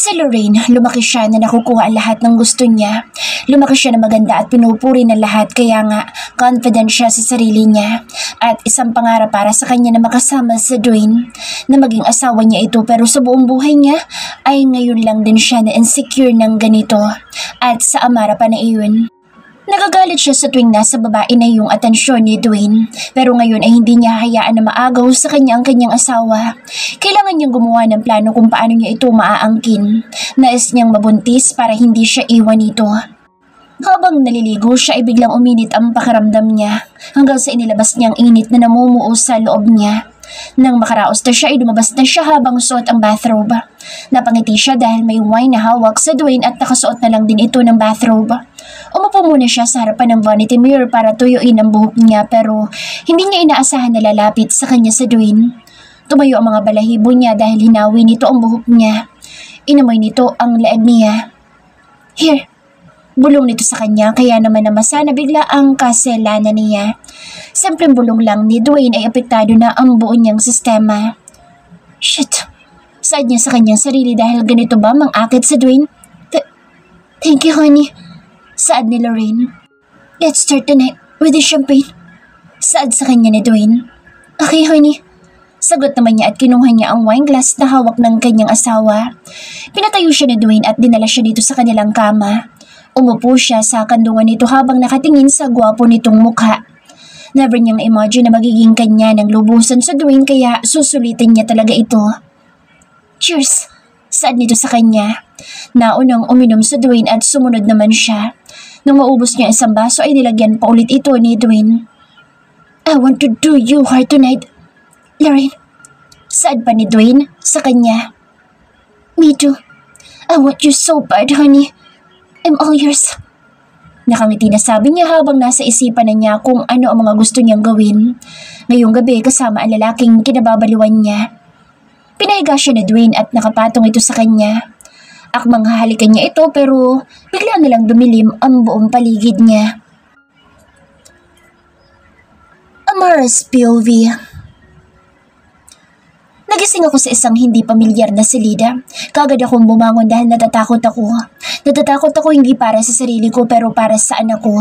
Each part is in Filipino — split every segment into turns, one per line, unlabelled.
Sa Lorraine, lumaki siya na nakukuha ang lahat ng gusto niya. Lumaki siya na maganda at pinupuri ng lahat kaya nga confident siya sa sarili niya. At isang pangarap para sa kanya na makasama sa Dwayne na maging asawa niya ito pero sa buong buhay niya ay ngayon lang din siya na insecure ng ganito. At sa amara pa na iyon. Nagagalit siya sa tuwing nasa babae na yung atensyon ni Dwayne. Pero ngayon ay hindi niya hayaan na maagaw sa kanya ang kanyang asawa. Kailangan niyang gumawa ng plano kung paano niya ito maaangkin. Nais niyang mabuntis para hindi siya iwan nito. Habang naliligo siya ay biglang uminit ang pakiramdam niya hanggang sa inilabas niyang init na namumuo sa loob niya. Nang makaraos na siya ay lumabas na siya habang suot ang bathrobe. Napangiti siya dahil may wine na hawak sa Dwayne at nakasuot na lang din ito ng bathrobe. Umupo muna siya sa harapan ng vanity mirror para tuyuin ang buhok niya pero hindi niya inaasahan na lalapit sa kanya sa Dwayne. Tumayo ang mga balahibo niya dahil hinawi nito ang buhok niya. Inamoy nito ang leeg niya. Here. Bulong nito sa kanya kaya naman namasa na bigla ang kasalanan niya. Simpleng bulong lang ni Dwayne ay apektado na ang buo niyang sistema. Shit! Saad niya sa kanyang sarili dahil ganito ba mang-akit sa Dwayne? Thank you, honey. Saad ni Lorraine. Let's start the night with the champagne. Saad sa kanya ni Dwayne. Okay, honey. Sagot naman niya at kinuha niya ang wine glass na hawak ng kanyang asawa. Pinatayo siya ni Dwayne at dinala siya dito sa kanilang kama. Umupo siya sa kandungan nito habang nakatingin sa gwapo nitong mukha. Never niyang imagine na magiging kanya ng lubusan sa Dwayne kaya susulitin niya talaga ito. Cheers! Saad nito sa kanya. Naunang uminom sa Dwayne at sumunod naman siya. Nang maubos niya isang baso ay nilagyan pa ulit ito ni Dwayne. I want to do you hard tonight, Lorraine. Saad pa ni Dwayne sa kanya. Me too. I want you so bad, honey. I'm all yours. Nakangiti na sabi niya habang nasa isipan na niya kung ano ang mga gusto niyang gawin. Ngayong gabi kasama ang lalaking kinababaliwan niya. Pinahiga siya ni Dwayne at nakapatong ito sa kanya. Akmang hahalikan niya ito pero bigla na lang dumilim ang buong paligid niya. Amara's POV. Nagising ako sa isang hindi pamilyar na silida. Kaagad akong bumangon dahil natatakot ako. Natatakot ako hindi para sa sarili ko pero para sa anak ko.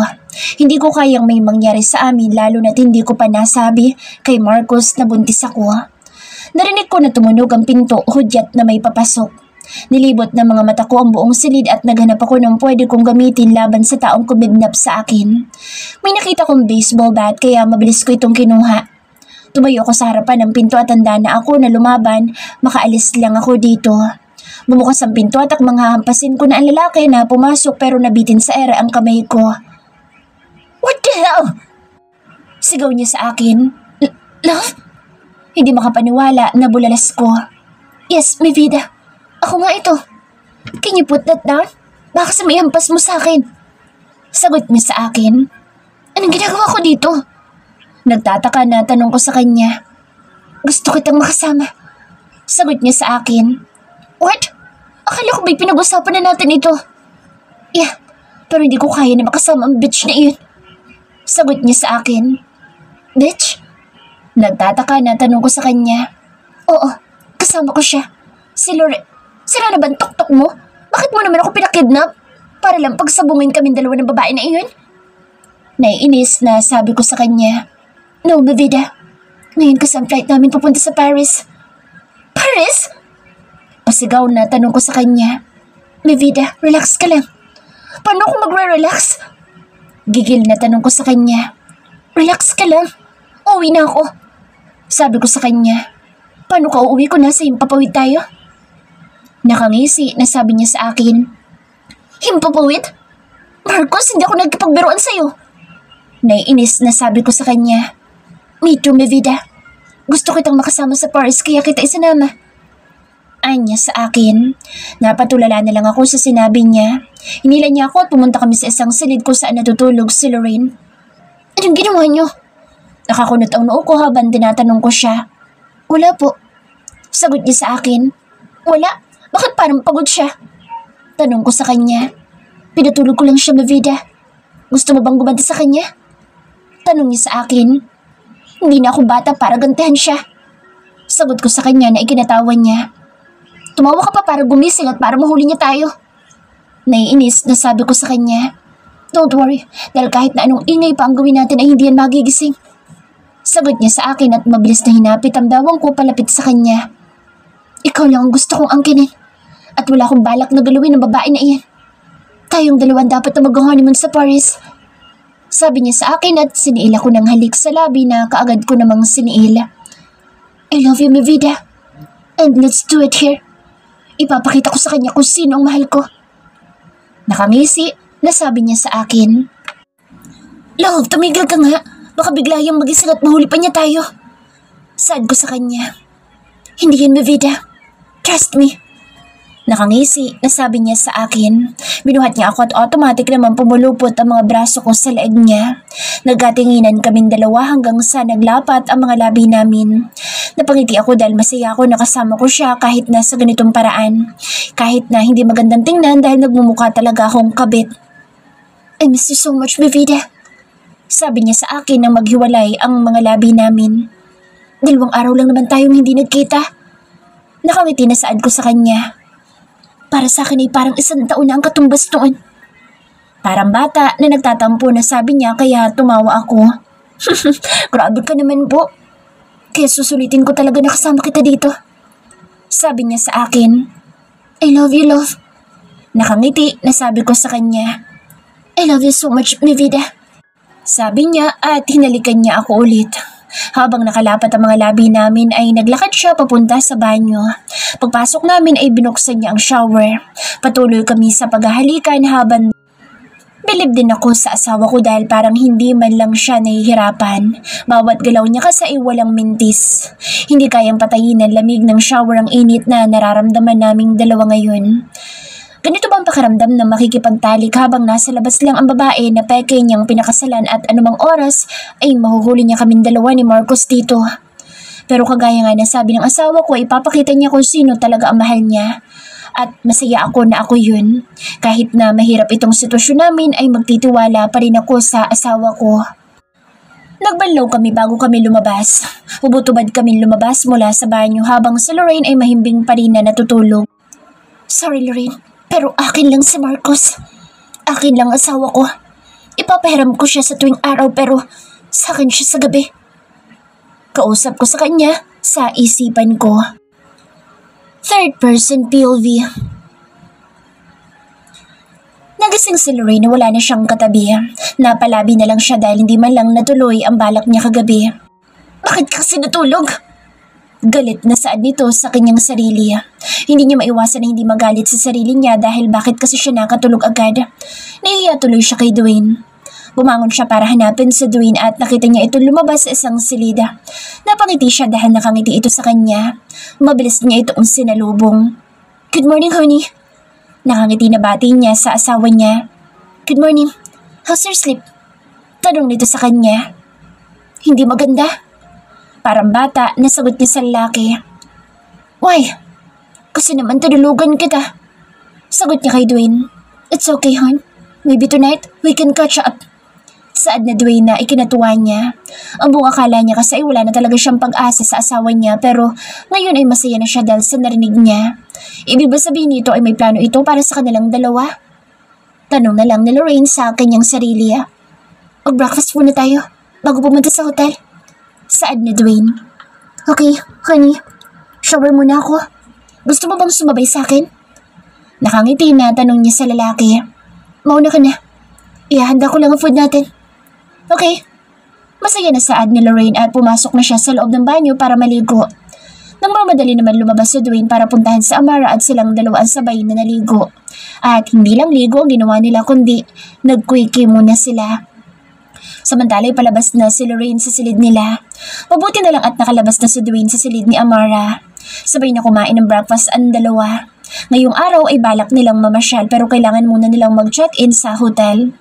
Hindi ko kayang may mangyari sa amin lalo na't hindi ko pa nasabi kay Marcos na buntis ako. Narinig ko na tumunog ang pinto, hudyat na may papasok. Nilibot ng mga mata ko ang buong silid at naghanap ako ng pwede kong gamitin laban sa taong kumidnap sa akin. May nakita kong baseball bat kaya mabilis ko itong kinuha. Tumayo ako sa harapan ng pinto at tanda na ako na lumaban, makaalis lang ako dito. Bumukas ang pinto at akmang hahampasin ko na ang lalaki na pumasok pero nabitin sa ere ang kamay ko. What the hell? Sigaw niya sa akin. Love? Hindi makapaniwala na bulalas ko. Yes, mi vida. Ako nga ito. Can you put that down? Baka sa may hampas mo sa akin. Sagot niya sa akin. Anong ginagawa ko dito? Nagtataka na tanong ko sa kanya. Gusto kitang makasama. Sagot niya sa akin. What? Akala ko ba'y pinag-usapan na natin ito? Yeah, pero hindi ko kaya na makasama ang bitch na iyon. Sagot niya sa akin. Bitch? Nagtataka na tanong ko sa kanya. Oo, kasama ko siya. Si Lorraine. Sira na ba ang tuktok mo? Bakit mo naman ako pinakidnap? Para lang pagsabungin kaming dalawa ng babae na iyon? Naiinis na sabi ko sa kanya. No, Mavida. Ngayon kasi ang flight namin papunta sa Paris. Paris? Pasigaw na tanong ko sa kanya. Mavida, relax ka lang. Paano ako magre-relax? Gigil na tanong ko sa kanya. Relax ka lang. Uuwi na ako. Sabi ko sa kanya. Paano ka uuwi ko nasa himpapawid tayo? Nakangisi na sabi niya sa akin. Himpapawid? Marcos, hindi ako nagkipagbiruan sa'yo. Naiinis na sabi ko sa kanya. Me too, mi vida. Gusto kitang makasama sa Paris kaya kita isinama. Anya sa akin. Napatulala na lang ako sa sinabi niya. Hinila niya ako at pumunta kami sa isang silid kung saan natutulog si Lorraine. Anong ginawa niyo? Nakakunot ang noo ko habang tinatanong ko siya. Wala po. Sagot niya sa akin. Wala? Bakit parang pagod siya? Tanong ko sa kanya. Pinatulog ko lang siya, mi vida. Gusto mo bang gumanti sa kanya? Tanong niya sa akin. Hindi na ako bata para gantihan siya. Sagot ko sa kanya na ikinatawa niya. Tumawa ka pa para gumising at para mahuli niya tayo. Naiinis na sabi ko sa kanya. Don't worry, dahil kahit na anong ingay pa ang gawin natin ay hindi yan magigising. Sagot niya sa akin at mabilis na hinapit ang dawang ko palapit sa kanya. Ikaw lang ang gusto kong angkinin at wala akong balak na galawin ng babae na iyan. Tayong dalawan dapat na mag-honeymoon sa Paris. Sabi niya sa akin at siniil ako ng halik sa labi na kaagad ko namang siniil. I love you, mi vida. And let's do it here. Ipapakita ko sa kanya kung sino ang mahal ko. Nakangisi na sabi niya sa akin. Love, tumigil ka nga. Baka bigla yung magising at mahuli pa niya tayo. Saad ko sa kanya. Hindi yan, mi vida. Trust me. Nakangisi na sabi niya sa akin. Binuhat niya ako at automatic naman pumulupot ang mga braso ko sa leeg niya. Nagkatinginan kaming dalawa hanggang sa naglapat ang mga labi namin. Napangiti ako dahil masaya ako na kasama ko siya kahit na sa ganitong paraan. Kahit na hindi magandang tingnan dahil nagmumukha talaga akong kabit. I miss you so much, mi vida. Sabi niya sa akin nang maghiwalay ang mga labi namin. 2 araw lang naman tayong hindi nagkita. Nakangiti na saad ko sa kanya. Para sa akin ay parang 1 taon na ang katumbas noon. Parang bata na nagtatampo na sabi niya kaya tumawa ako. Grabe ka naman po. Kaya susulitin ko talaga na kasama kita dito. Sabi niya sa akin. I love you, love. Nakangiti na sabi ko sa kanya. I love you so much, mi vida. Sabi niya at hinalikan niya ako ulit. Habang nakalapat ang mga labi namin ay naglakad siya papunta sa banyo. Pagpasok namin ay binuksan niya ang shower. Patuloy kami sa paghahalikan habang bilib din ako sa asawa ko dahil parang hindi man lang siya nahihirapan. Bawat galaw niya kasi ay walang mintis. Hindi kayang patayin ng lamig ng shower ang init na nararamdaman naming dalawa ngayon. Ganito ba ang pakiramdam na makikipagtalik habang nasa labas lang ang babae na peke niyang pinakasalan at anumang oras ay mahuhuli niya kaming dalawa ni Marcos dito. Pero kagaya nga na sabi ng asawa ko, ipapakita niya kung sino talaga ang mahal niya. At masaya ako na ako yun. Kahit na mahirap itong sitwasyon namin ay magtitiwala pa rin ako sa asawa ko. Nagbanlaw kami bago kami lumabas. Hubot-hubad kami lumabas mula sa banyo habang si Lorraine ay mahimbing pa rin na natutulog. Sorry Lorraine, pero akin lang si Marcos. Akin lang asawa ko. Ipapahiram ko siya sa tuwing araw pero sa akin siya sa gabi. Kausap ko sa kanya sa isipan ko. Third person POV. Nagising si Lorraine na wala na siyang katabi. Napalabi na lang siya dahil hindi man lang natuloy ang balak niya kagabi. Bakit kasi natulog? Galit na saad nito sa kanyang sarili. Hindi niya maiwasan na hindi magalit sa sarili niya dahil bakit kasi siya nakatulog agad. Nahihiya tuloy siya kay Dwayne. Bumangon siya para hanapin si Dwayne at nakita niya ito lumabas sa isang silida. Napangiti siya dahil nakangiti ito sa kanya. Mabilis niya itong sinalubong. Good morning, honey. Nakangiti na bati niya sa asawa niya. Good morning. How's your sleep? Tanong nito sa kanya. Hindi maganda. Parang bata, nasagot niya sa lalaki. Why? Kasi naman tinulugan kita. Sagot niya kay Dwayne. It's okay, hon. Maybe tonight, we can catch up. Saad na Dwayne na ikinatuwa niya. Ang buong akala niya kasi ay wala na talaga siyang pag-asa sa asawa niya pero ngayon ay masaya na siya dahil sa narinig niya. Ibig ba sabihin nito ay may plano ito para sa kanilang dalawa? Tanong na lang ni Lorraine sa kanyang sarili. Mag-breakfast muna tayo bago pumunta sa hotel. Saad na Dwayne. Okay, honey. Shower muna ako. Gusto mo bang sumabay sa akin? Nakangiti na tanong niya sa lalaki. Mauna ka na. Ihahanda ko lang ang food natin. Okay. Masaya na saad ni Lorraine at pumasok na siya sa loob ng banyo para maligo. Nang mamadali naman lumabas si Dwayne para puntahan sa Amara at silang dalawa ang sabay na naligo. At hindi lang ligo ang ginawa nila kundi nag-quickie muna sila. Samantala'y palabas na si Lorraine sa silid nila. Mabuti na lang at nakalabas na si Dwayne sa silid ni Amara. Sabay na kumain ng breakfast ang dalawa. Ngayong araw ay balak nilang mamasyal pero kailangan muna nilang mag-check-in sa hotel.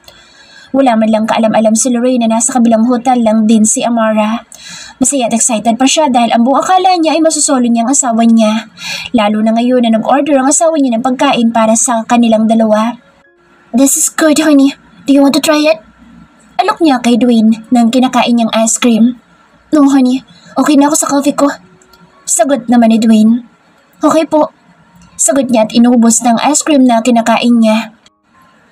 Wala man lang kaalam-alam si Lorraine na nasa kabilang hotel lang din si Amara. Masaya at excited pa siya dahil ang buong akala niya ay masusolo niya ang asawa niya. Lalo na ngayon na nag-order ang asawa niya ng pagkain para sa kanilang dalawa. This is good, honey. Do you want to try it? Alok niya kay Dwayne nang kinakain niyang ice cream. No, honey. Okay na ako sa coffee ko. Sagot naman ni Dwayne. Okay po. Sagot niya at inubos ng ice cream na kinakain niya.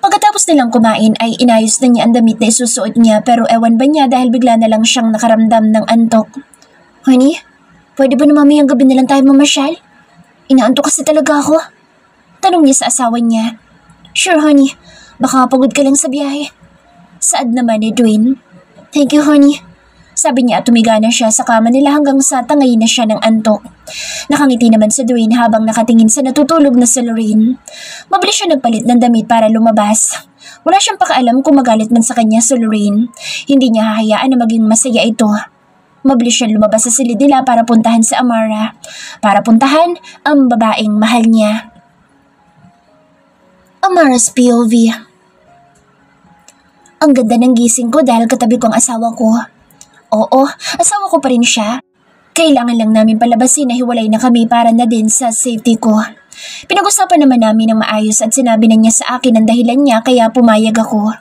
Pagkatapos nilang kumain ay inayos na niya ang damit na isusuot niya pero ewan ba niya dahil bigla na lang siyang nakaramdam ng antok. Honey, pwede ba na mamayang gabi na lang tayo mamasyal? Inaantok kasi talaga ako. Tanong niya sa asawa niya. Sure honey, baka pagod ka lang sa biyahe. Saad naman ni Dwayne. Thank you honey. Sabi niya at tumiga na siya sa kama nila hanggang sa tangay na siya ng antok. Nakangiti naman si Dwayne habang nakatingin sa natutulog na si Lorraine. Mabilis siya nagpalit ng damit para lumabas. Wala siyang pakaalam kung magalit man sa kanya si Lorraine. Hindi niya hahayaan na maging masaya ito. Mabilis siya lumabas sa silid nila para puntahan si Amara. Para puntahan ang babaeng mahal niya. Amara's POV. Ang ganda ng gising ko dahil katabi ko ang asawa ko. Oo, asawa ko pa rin siya. Kailangan lang namin palabasin na hiwalay na kami para na din sa safety ko. Pinag-usapan naman namin ng maayos at sinabi na niya sa akin ang dahilan niya kaya pumayag ako.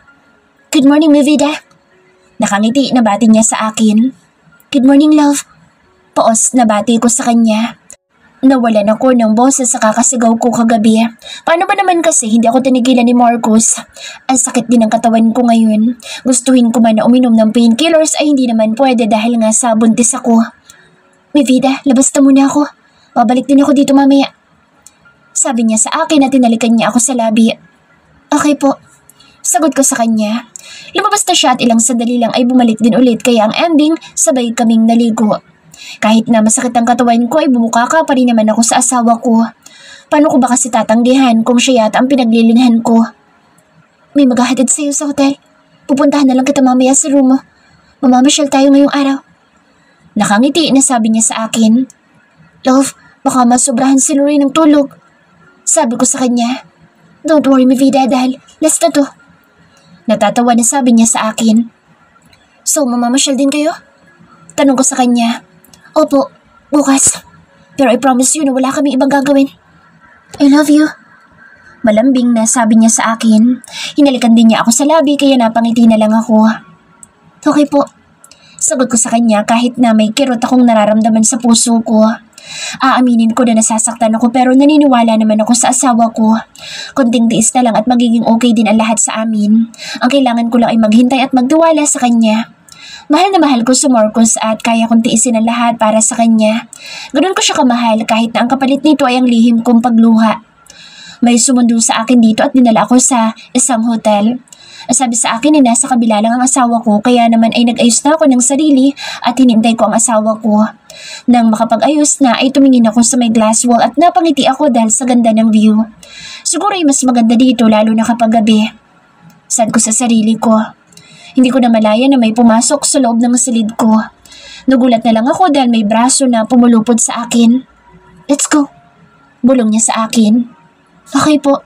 Good morning, mi vida. Nakangiti na bati niya sa akin. Good morning, love. Paos na bati ko sa kanya. Nawalan ako ng boses sa kakasigaw ko kagabi. Paano ba naman kasi hindi ako tinigilan ni Marcus? Ang sakit din ng katawan ko ngayon. Gustuhin ko man na uminom ng painkillers ay hindi naman pwede dahil nga sa buntis ako. Mi vida, labas na muna ako. Babalik din ako dito mamaya. Sabi niya sa akin at tinalikan niya ako sa labi. Okay po. Sagot ko sa kanya. Lumabas na siya at ilang sandali lang ay bumalik din ulit kaya ang ending sabay kaming naligo. Kahit na masakit ang katawan ko ay bumukaka pa rin naman ako sa asawa ko. Paano ko ba kasi tatanggihan kung siya yata ang pinaglilinghan ko? May maghahatid sa'yo sa hotel. Pupuntahan na lang kita mamaya sa room mo. Mamamasyal tayo ngayong araw. Nakangiti na sabi niya sa akin. Love, baka masobrahan si Lorraine ng tulog. Sabi ko sa kanya. Don't worry mi vida dahil last na to. Natatawa na sabi niya sa akin. So mamamasyal din kayo? Tanong ko sa kanya. Opo, bukas. Pero I promise you na wala kami ibang gagawin. I love you. Malambing na sabi niya sa akin. Hinalikan din niya ako sa labi kaya napangiti na lang ako. Okay po. Sagot ko sa kanya kahit na may kirot akong nararamdaman sa puso ko. Aaminin ko na nasasaktan ako pero naniniwala naman ako sa asawa ko. Konting tiis na lang at magiging okay din ang lahat sa amin. Ang kailangan ko lang ay maghintay at magtiwala sa kanya. Mahal na mahal ko si Marcus at kaya kong tiisin ang lahat para sa kanya. Ganun ko siya kamahal kahit na ang kapalit nito ay ang lihim kong pagluha. May sumundo sa akin dito at dinala ako sa isang hotel. Sabi sa akin na nasa kabila lang ang asawa ko kaya naman ay nag-ayos na ako ng sarili at hinintay ko ang asawa ko. Nang makapag-ayos na ay tumingin ako sa may glass wall at napangiti ako dahil sa ganda ng view. Siguro ay mas maganda dito lalo na kapag gabi. Sad ko sa sarili ko. Hindi ko na malaya na may pumasok sa loob ng silid ko. Nagulat na lang ako dahil may braso na pumulupod sa akin. Let's go. Bulong niya sa akin. Okay po.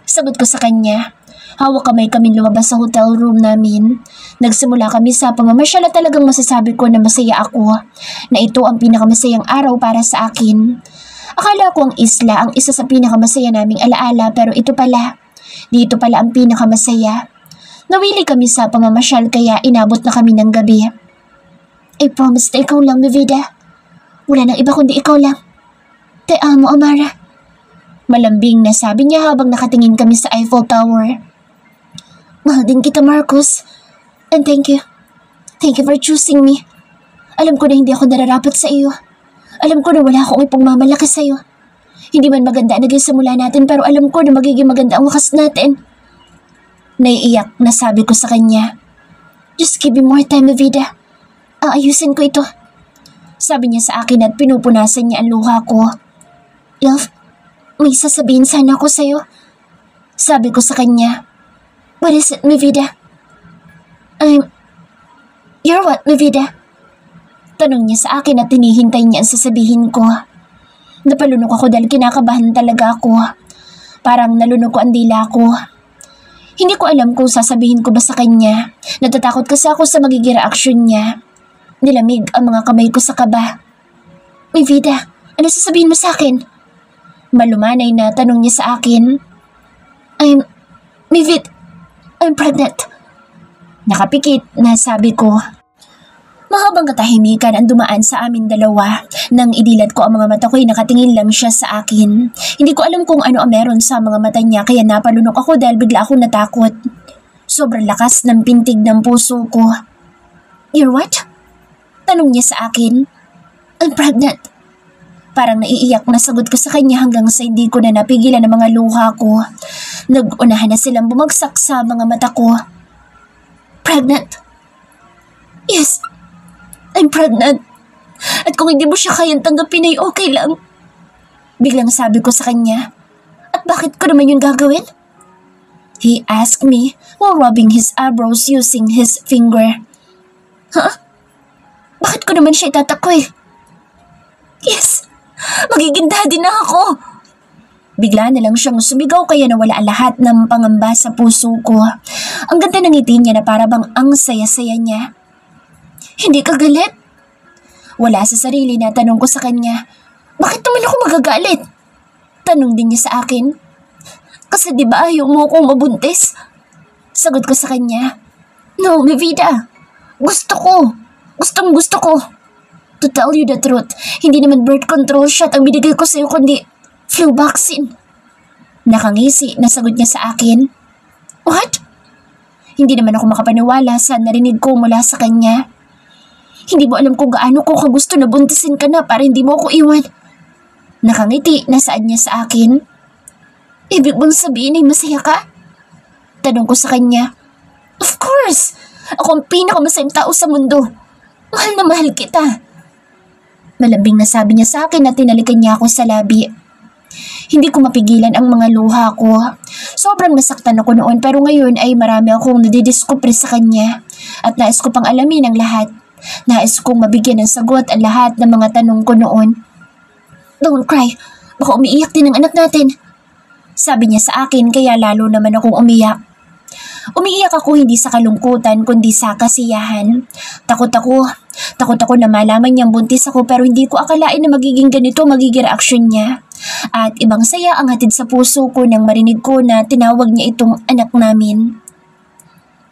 Sagot ko sa kanya. Hawak kamay kami lumabas sa hotel room namin. Nagsimula kami sa pamamasyal at talagang masasabi ko na masaya ako. Na ito ang pinakamasayang araw para sa akin. Akala ko ang isla ang isa sa pinakamasaya naming alaala pero ito pala. Dito pala ang pinakamasaya. Nawili kami sa pamamasyal kaya inabot na kami ng gabi. I promise na ikaw lang, mi vida. Wala nang iba kundi ikaw lang. Te amo, Amara. Malambing na sabi niya habang nakatingin kami sa Eiffel Tower. Mahal din kita, Marcus. And thank you. Thank you for choosing me. Alam ko na hindi ako nararapat sa iyo. Alam ko na wala akong ipagmamalaki sa iyo. Hindi man maganda ang naging simula natin pero alam ko na magiging maganda ang wakas natin. Naiiyak na sabi ko sa kanya. Just give me more time, mi vida. Aayusin ko ito. Sabi niya sa akin at pinupunasan niya ang luha ko. Love, may sasabihin sana ako sa'yo. Sabi ko sa kanya. What is it, mi vida? You're what, mi vida? Tanong niya sa akin at tinihintay niya ang sasabihin ko. Napalunok ako dahil kinakabahan talaga ako. Parang nalunok ko ang dila ko. Hindi ko alam kung sasabihin ko ba sa kanya. Natatakot kasi ako sa magiging reaksyon niya. Nilamig ang mga kamay ko sa kaba. Mi vida, ano sasabihin mo sa akin? Malumanay na tanong niya sa akin. I'm pregnant. Nakapikit na sabi ko. Mahabang katahimikan ang dumaan sa amin dalawa. Nang idilat ko ang mga mata ko ay nakatingin lang siya sa akin. Hindi ko alam kung ano ang meron sa mga mata niya kaya napalunok ako dahil bigla akong natakot. Sobrang lakas ng pintig ng puso ko. "You're what?" Tanong niya sa akin. "I'm pregnant." Parang naiiyak na sagot ko sa kanya hanggang sa hindi ko na napigilan ang mga luha ko. Nag-unahan na silang bumagsak sa mga mata ko. "Pregnant?" "Yes, I'm pregnant. At kung hindi mo siya kayang tanggapin ay okay lang." Biglang sabi ko sa kanya. "At bakit ko naman yun gagawin?" He asked me while rubbing his eyebrows using his finger. "Huh? Bakit ko naman siya itatakoy?" "Yes, magiging daddy na ako." Bigla na lang siyang sumigaw kaya nawala ang lahat ng pangamba sa puso ko. Ang ganda ng ngiti niya na parabang ang saya-saya niya. "Hindi ka galit?" Wala sa sarili na tanong ko sa kanya. "Bakit naman ako magagalit?" Tanong din niya sa akin. "Kasi di ba ayaw mo akong mabuntis?" Sagot ko sa kanya. "No, mi vida. Gusto ko. Gusto ko. To tell you the truth, hindi naman birth control shot ang binigay ko sa'yo kundi flu vaccine." Nakangisi na sagot niya sa akin. "What?" Hindi naman ako makapaniwala sa narinig ko mula sa kanya. "Hindi mo alam kung gaano ko kagusto na buntisin ka na para hindi mo ako iwan." Nakangiti na saad niya sa akin. "Ibig bang sabihin ay masaya ka?" Tanong ko sa kanya. "Of course! Ako ang pinakamasayang tao sa mundo. Mahal na mahal kita." Malambing na sabi niya sa akin at tinalikan niya ako sa labi. Hindi ko mapigilan ang mga luha ko. Sobrang nasaktan ako noon pero ngayon ay marami akong nadidiskubre sa kanya. At nais ko pang alamin ang lahat. Nais kong mabigyan ng sagot ang lahat ng mga tanong ko noon. "Don't cry. Baka umiiyak din ang anak natin." Sabi niya sa akin kaya lalo naman akong umiyak. Umiiyak ako hindi sa kalungkutan kundi sa kasiyahan. Takot ako na malaman niyang buntis ako pero hindi ko akalain na magiging ganito magiging reaksyon niya. At ibang saya ang hatid sa puso ko nang marinig ko na tinawag niya itong anak namin.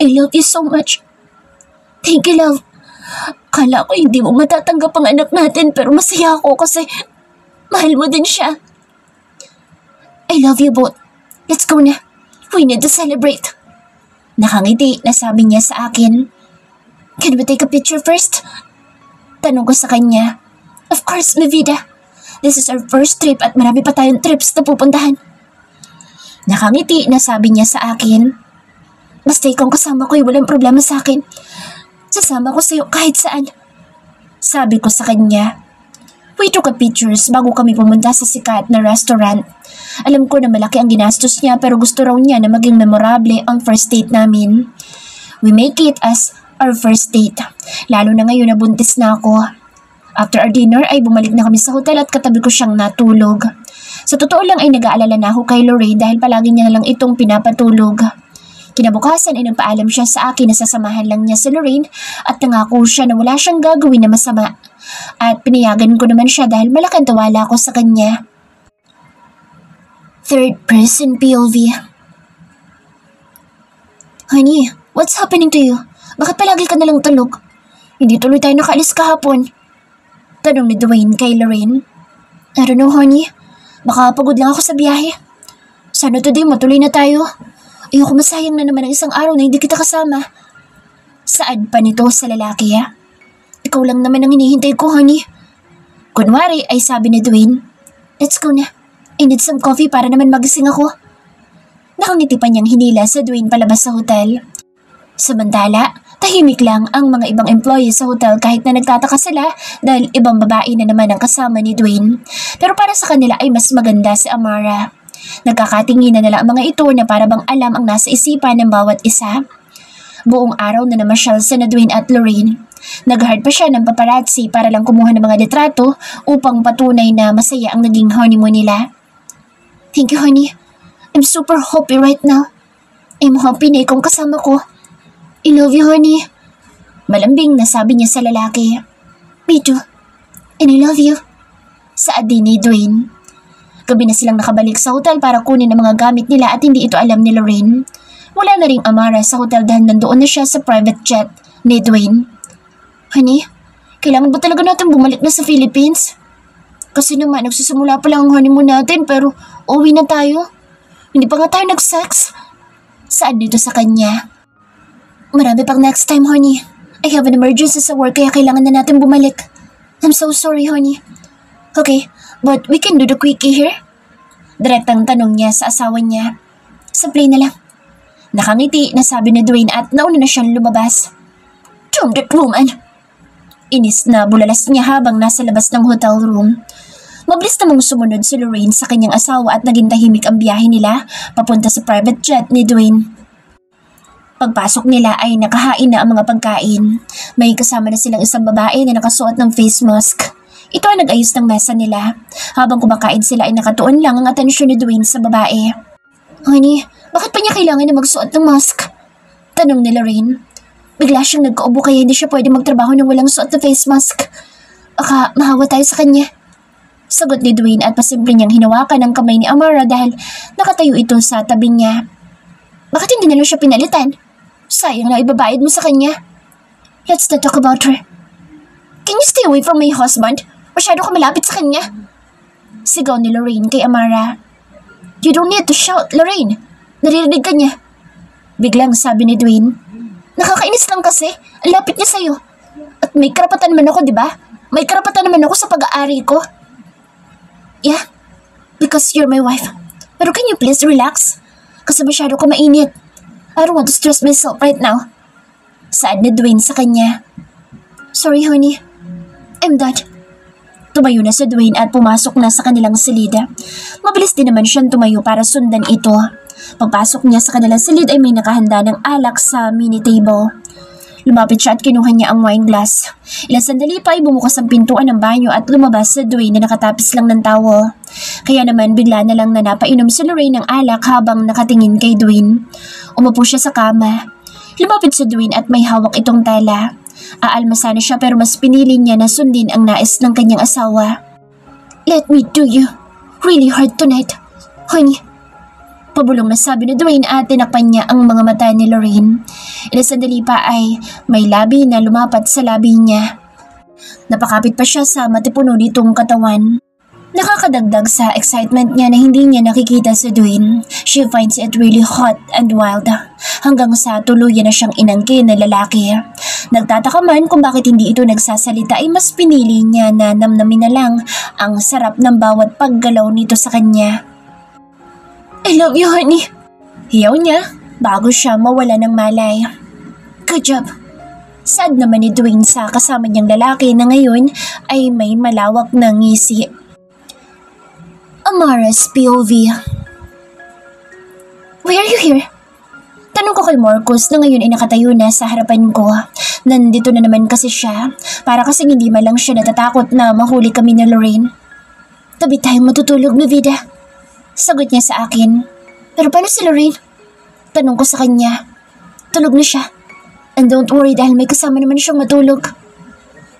"I love you so much." "Thank you, love. Kala ko hindi mo matatanggap ang anak natin pero masaya ako kasi mahal mo din siya." "I love you both. Let's go na. We need to celebrate." Nakangiti na sabi niya sa akin. "Can we take a picture first?" Tanong ko sa kanya. "Of course, mi vida. This is our first trip at marami pa tayong trips na pupuntahan." Nakangiti na sabi niya sa akin. "Basta ikaw kasama ko ay walang problema sa akin. Sasama ko sa'yo kahit saan." Sabi ko sa kanya. We took a pictures bago kami pumunta sa sikat na restaurant. Alam ko na malaki ang ginastos niya pero gusto raw niya na maging memorable ang first date namin. We make it as our first date, lalo na ngayon na buntis na ako. After our dinner ay bumalik na kami sa hotel at katabi ko siyang natulog. Sa totoo lang ay nag-aalala na ako kay Lorraine dahil palagi niya na lang itong pinapatulog. Kinabukasan ay nagpaalam siya sa akin na sasamahan lang niya si Lorraine at nangako siya na wala siyang gagawin na masama. At pinayagan ko naman siya dahil malaking tiwala ko sa kanya. Third person POV. "Honey, what's happening to you? Bakit palagi ka nalang tulog? Hindi tuloy tayo nakaalis kahapon." Tanong ni Dwayne kay Lorraine. "I don't know, honey. Baka pagod lang ako sa biyahe. Sana today matuloy na tayo. Ayoko masayang na naman ang isang araw na hindi kita kasama." Saad pa nito sa lalaki. "Ikaw lang naman ang hinihintay ko, honey." Kunwari ay sabi ni Dwayne. "Let's go na. I need some coffee para naman magising ako." Nakangiti pa niyang hinila sa Dwayne palabas sa hotel. Samantala, tahimik lang ang mga ibang employees sa hotel kahit na nagtataka sila dahil ibang babae na naman ang kasama ni Dwayne. Pero para sa kanila ay mas maganda si Amara. Nagkakatingin na nila ang mga ito na parabang alam ang nasa isipan ng bawat isa. Buong araw na namasyal sa Dwayne at Lorraine. Nag-hard pa siya ng paparazzi para lang kumuha ng mga litrato upang patunay na masaya ang naging honeymoon nila. "Thank you, honey. I'm super happy right now. I'm happy na ikaw kasama ko. I love you, honey." Malambing na sabi niya sa lalaki. "Me too. And I love you." Saad din ni Dwayne. Gabi na silang nakabalik sa hotel para kunin ang mga gamit nila at hindi ito alam ni Lorraine. Wala na ring Amara sa hotel dahil nandoon na siya sa private jet ni Dwayne. "Honey, Kailangan ba talaga natin bumalik na sa Philippines? Kasi naman, nagsisimula pa lang ang honeymoon natin pero uwi na tayo. Hindi pa nga tayo nag-sex. Saan dito sa kanya? Marami pang next time, honey. I have an emergency sa work kaya kailangan na natin bumalik. I'm so sorry, honey. Okay, but we can do the quickie here? Direktang tanong niya sa asawa niya. Simple na lang. Nakangiti na sabi ni Dwayne at nauna na siyang lumabas. Damn that woman! Inis na bulalas niya habang nasa labas ng hotel room. Mabilis namang sumunod si Lorraine sa kanyang asawa at naging tahimik ang biyahe nila papunta sa private jet ni Dwayne. Pagpasok nila ay nakahain na ang mga pagkain. May kasama na silang isang babae na nakasuot ng face mask. Ito ang nag-ayos ng mesa nila. Habang kumakain sila ay nakatuon lang ang atensyon ni Dwayne sa babae. Honey, bakit pa niya kailangan na magsuot ng mask? Tanong ni Lorraine. Bigla siyang nagkaubo kaya hindi siya pwede magtrabaho nang walang suot na face mask. Baka mahawa tayo sa kanya. Sagot ni Dwayne at pasimple niyang hinawakan ang kamay ni Amara dahil nakatayo ito sa tabi niya. Bakit hindi na lang siya pinalitan? Sayang na ibabayad mo sa kanya. Let's not talk about her. Can you stay away from my husband? Masyado ka malapit sa kanya. Sigaw ni Lorraine kay Amara. You don't need to shout, Lorraine. Naririnig ka niya. Biglang sabi ni Dwayne. Nakakainis lang kasi. Ang lapit niya sa'yo. At may karapatan naman ako, di ba? May karapatan naman ako sa pag-aari ko. Yeah, because you're my wife. Pero can you please relax? Kasi masyado ka mainit. I don't want to stress myself right now. Saad ni Dwayne sa kanya. Sorry, honey. I'm done. Tumayo na si Dwayne at pumasok na sa kanilang silid. Mabilis din naman siyang tumayo para sundan ito. Pagpasok niya sa kanilang silid ay may nakahanda ng alak sa mini table. Lumapit siya at kinuha niya ang wine glass. Ilang sandali pa ay bumukas ang pintuan ng banyo at lumabas si Dwayne na nakatapis lang ng towel. Kaya naman bigla na lang na napainom si Lorraine ng alak habang nakatingin kay Dwayne. Umupo siya sa kama. Lumapit si Dwayne at may hawak itong tela. Aalma sana siya pero mas pinili niya na sundin ang nais ng kanyang asawa. Let me do you really hard tonight, honey. Pabulong na sabi ni Dwayne at tinakpan niya ang mga mata ni Lorraine. Ilang sandali pa ay may labi na lumapat sa labi niya. Napakapit pa siya sa matipuno nitong katawan. Nakakadagdag sa excitement niya na hindi niya nakikita si Dwayne. She finds it really hot and wild. Hanggang sa tuluyan na siyang inangkin na lalaki. Nagtataka man kung bakit hindi ito nagsasalita ay mas pinili niya na namnamin na lang ang sarap ng bawat paggalaw nito sa kanya. I love you, honey. Hiyaw niya bago siya mawala ng malay. Good job. Sad naman ni Dwayne sa kasama niyang lalaki na ngayon ay may malawak na ngisi. Amara's POV. Why are you here? Tanong ko kay Marcos na ngayon ay nakatayo na sa harapan ko. Nandito na naman kasi siya. Para kasing hindi man lang siya natatakot na mahuli kami ni Lorraine. Tabi tayong matutulog, mi vida. Sagot niya sa akin. Pero paano si Lorraine? Tanong ko sa kanya. Tulog na siya. And don't worry dahil may kasama naman siyang matulog.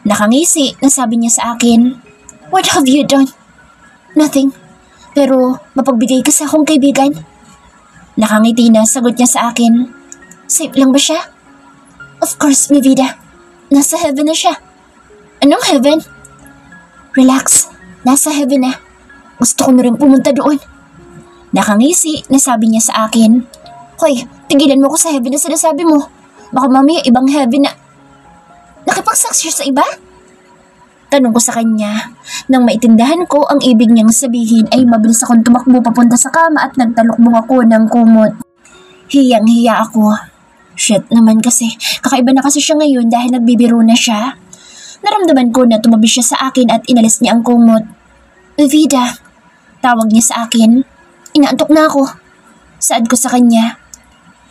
Nakangisi na sabi niya sa akin. What have you done? Nothing. Pero mapagbigay ka sa akong kaibigan. Nakangiti na sagot niya sa akin. Safe lang ba siya? Of course, mi vida. Nasa heaven na siya. Anong heaven? Relax. Nasa heaven na. Gusto ko na rin pumunta doon. Nakangisi na sabi niya sa akin. Hoy, tigilan mo ko sa heaven na sinasabi mo. Baka mamaya ibang heaven na. Nakipag-sex siya sa iba? Tanong ko sa kanya. Nang maitindahan ko ang ibig niyang sabihin ay mabilis akong tumakbo papunta sa kama at nagtalukbong ako ng kumot. Hiyang-hiya ako. Shit naman kasi. Kakaiba na kasi siya ngayon dahil nagbibiro na siya. Naramdaman ko na tumabi siya sa akin at inalis niya ang kumot. Vida, tawag niya sa akin. Inaantok na ako. Saad ko sa kanya.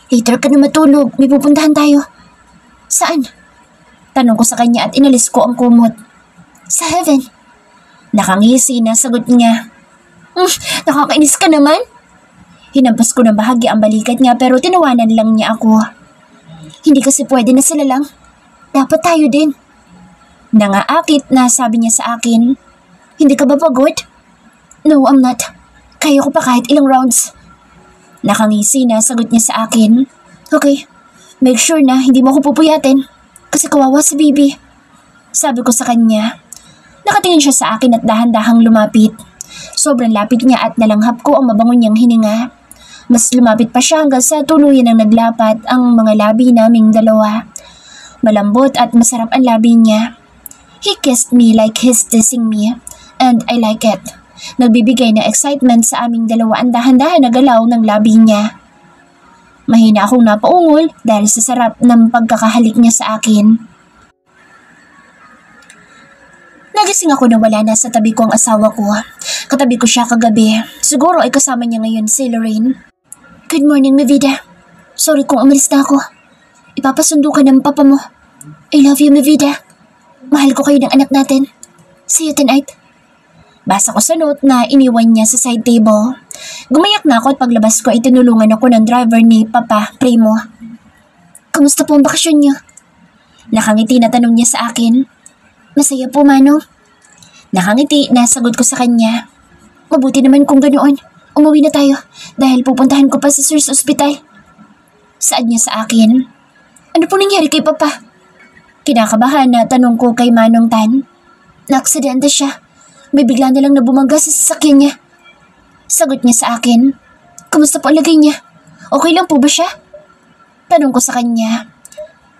Later ka na matulog, may pupuntahan tayo. Saan? Tanong ko sa kanya at inalis ko ang kumot. Sa heaven. Nakangisi na sagot niya. Nakakainis ka naman. Hinampas ko ng bahagya ang balikat niya pero tinawanan lang niya ako. Hindi kasi pwede na sila lang. Dapat tayo din. Nangaakit na sabi niya sa akin. Hindi ka ba pagod? No, I'm not. Kaya ko pa kahit ilang rounds. Nakangisi na sagot niya sa akin. Okay, make sure na hindi mo ako pupuyatin. Kasi kawawa si baby. Sabi ko sa kanya. Nakatingin siya sa akin at dahan-dahang lumapit. Sobrang lapit niya at nalanghap ko ang mabango niyang hininga. Mas lumapit pa siya hanggang sa tuluyan ang naglapat ang mga labi naming dalawa. Malambot at masarap ang labi niya. He kissed me like he's kissing me, and I like it. Nagbibigay ng excitement sa aming dalawa ang dahan-dahan na galaw ng labi niya. Mahina akong napaungol dahil sa sarap ng pagkakahalik niya sa akin. Nagising ako na wala na sa tabi ko ang asawa ko. Katabi ko siya kagabi. Siguro ay kasama niya ngayon si Lorraine. Good morning, mi vida. Sorry kung umalis na ako. Ipapasundo ka ng papa mo. I love you, mi vida. Mahal ko kayo ng anak natin. See you tonight. Basa ko sa note na iniwan niya sa side table. Gumayak na ako at paglabas ko ay tinulungan ako ng driver ni Papa Primo. Kamusta po ang bakasyon niyo? Nakangiti na tanong niya sa akin. Masaya po, Mano. Nakangiti na sagot ko sa kanya. Mabuti naman kung ganoon. Umuwi na tayo dahil pupuntahan ko pa si Sir sa ospital. Saad niya sa akin. Ano po nangyari kay Papa? Kinakabahan na tanong ko kay Manong Tan. Naaksidente siya. May bigla na lang na bumangga sa sasakyan niya. Sagot niya sa akin. Kumusta po ang lagay niya? Okay lang po ba siya? Tanong ko sa kanya.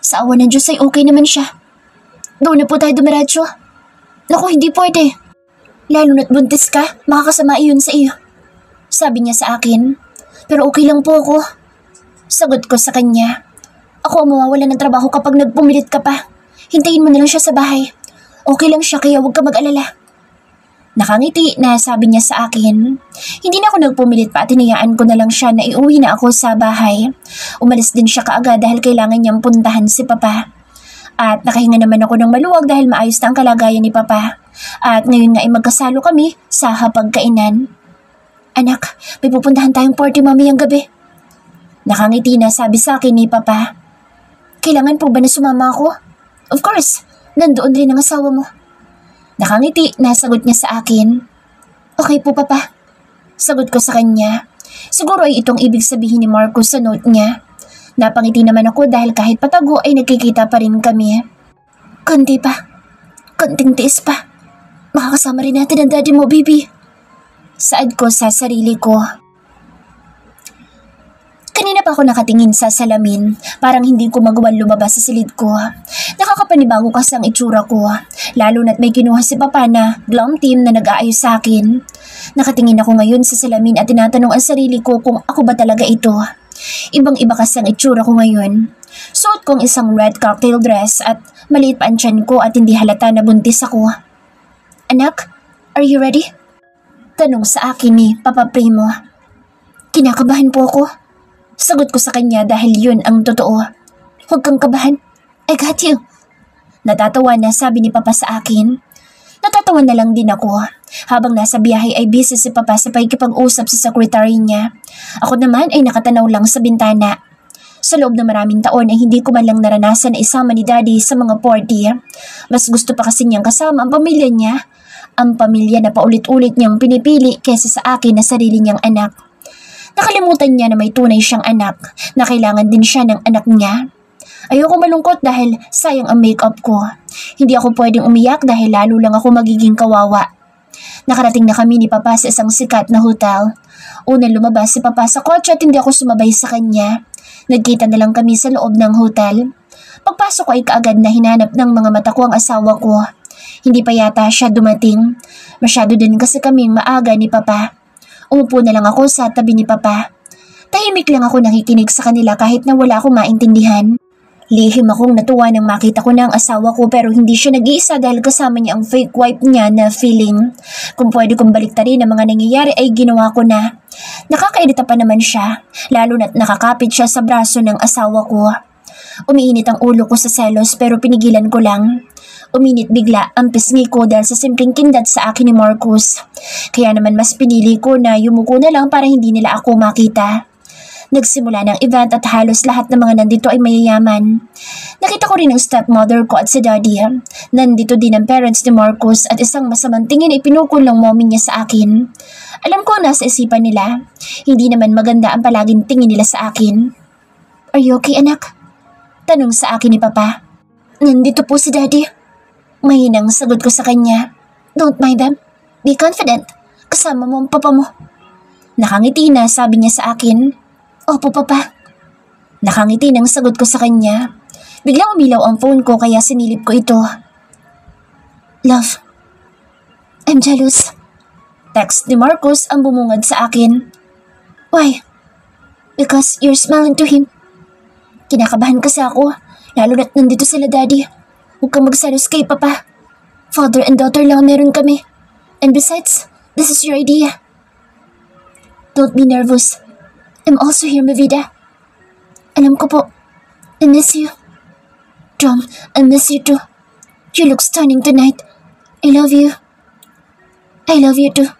Sa awa ng Diyos ay okay naman siya. Doon na po tayo dumiretso. Naku, hindi pwede. Lalo na't buntis ka, makakasama iyon sa iyo. Sabi niya sa akin. Pero okay lang po ako. Sagot ko sa kanya. Ako ang mawawala ng trabaho kapag nagpumilit ka pa. Hintayin mo na lang siya sa bahay. Okay lang siya kaya huwag ka mag-alala. Nakangiti na sabi niya sa akin. Hindi na ako nagpumilit pa at hinayaan ko na lang siya na iuwi na ako sa bahay. Umalis din siya kaagad dahil kailangan niyang puntahan si Papa. At nakahinga naman ako ng maluwag dahil maayos na ang kalagayan ni Papa. At ngayon nga ay magkasalo kami sa hapagkainan. Anak, may pupuntahan tayong party mamayang gabi. Nakangiti na sabi sa akin ni Papa. Kailangan po ba na sumama ako? Of course, nandoon rin ang asawa mo. Nakangiti na sagot niya sa akin. Okay po, Papa. Sagot ko sa kanya. Siguro ay itong ibig sabihin ni Marcos sa note niya. Napangiti naman ako dahil kahit patago ay nagkikita pa rin kami. Konti pa. Konting tiis pa. Makakasama rin natin ang daddy mo, baby. Saad ko sa sarili ko. Kanina pa ako nakatingin sa salamin. Parang hindi ko magawan lumabas sa silid ko. Nakakapanibago kasi ang itsura ko. Lalo na't may kinuha si Papa na glam team na nag-aayos sa akin. Nakatingin ako ngayon sa salamin at tinatanong ang sarili ko kung ako ba talaga ito. Ibang-iba kasi ang itsura ko ngayon. Suot kong isang red cocktail dress at maliit pa ang tiyan ko at hindi halata na buntis ako. Anak, are you ready? Tanong sa akin ni Papa Primo. Kinakabahan po ako. Sagot ko sa kanya dahil yun ang totoo. Huwag kang kabahan. I got you. Natatawa na sabi ni Papa sa akin. Natatawa na lang din ako. Habang nasa biyahe ay busy si Papa sa pakikipag-usap sa secretary niya. Ako naman ay nakatanaw lang sa bintana. Sa loob ng maraming taon ay hindi ko man lang naranasan na isama ni Daddy sa mga party. Mas gusto pa kasi niyang kasama ang pamilya niya. Ang pamilya na paulit-ulit niyang pinipili kaysa sa akin na sarili niyang anak. Nakalimutan niya na may tunay siyang anak, na kailangan din siya ng anak niya. Ayoko malungkot dahil sayang ang makeup ko. Hindi ako pwedeng umiyak dahil lalo lang ako magiging kawawa. Nakarating na kami ni Papa sa isang sikat na hotel. Unang lumabas si Papa sa kotse at hindi ako sumabay sa kanya. Nagkita na lang kami sa loob ng hotel. Pagpasok ko ay kaagad na hinanap ng mga mata ko ang asawa ko. Hindi pa yata siya dumating. Masyado din kasi kaming maaga ni Papa. Umupo na lang ako sa tabi ni Papa. Tahimik lang ako nakikinig sa kanila kahit na wala akong maintindihan. Lihim akong natuwa nang makita ko na ang asawa ko pero hindi siya nag-iisa dahil kasama niya ang fake wife niya na feeling. Kung pwede kong baliktarin ang mga nangyayari ay ginawa ko na. Nakakairita pa naman siya, lalo na't nakakapit siya sa braso ng asawa ko. Umiinit ang ulo ko sa selos pero pinigilan ko lang. Uminit bigla ang pisngi ko dahil sa simpleng kindat sa akin ni Marcos. Kaya naman mas pinili ko na yumuko na lang para hindi nila ako makita. Nagsimula ng event at halos lahat ng mga nandito ay mayayaman. Nakita ko rin ang stepmother ko at si Daddy. Nandito din ang parents ni Marcos at isang masamang tingin ay pinukol ng mommy niya sa akin. Alam ko nasa isipan nila. Hindi naman maganda ang palaging tingin nila sa akin. Are you okay, anak? Tanong sa akin ni Papa. Nandito po si Daddy. Mahinang sagot ko sa kanya. Don't mind them. Be confident. Kasama mo ang papa mo. Nakangiti na, sabi niya sa akin. Opo, papa. Nakangiti nang sagot ko sa kanya. Biglang umilaw ang phone ko kaya sinilip ko ito. Love, I'm jealous. Text ni Marcos ang bumungad sa akin. Why? Because you're smiling to him. Kinakabahan kasi ako, lalo na't nandito sila daddy. Huwag kang magsalos kay papa. Father and daughter lang meron kami. And besides, this is your idea. Don't be nervous. I'm also here, Mavida. Alam ko po, I miss you. John, I miss you too. You look stunning tonight. I love you. I love you too.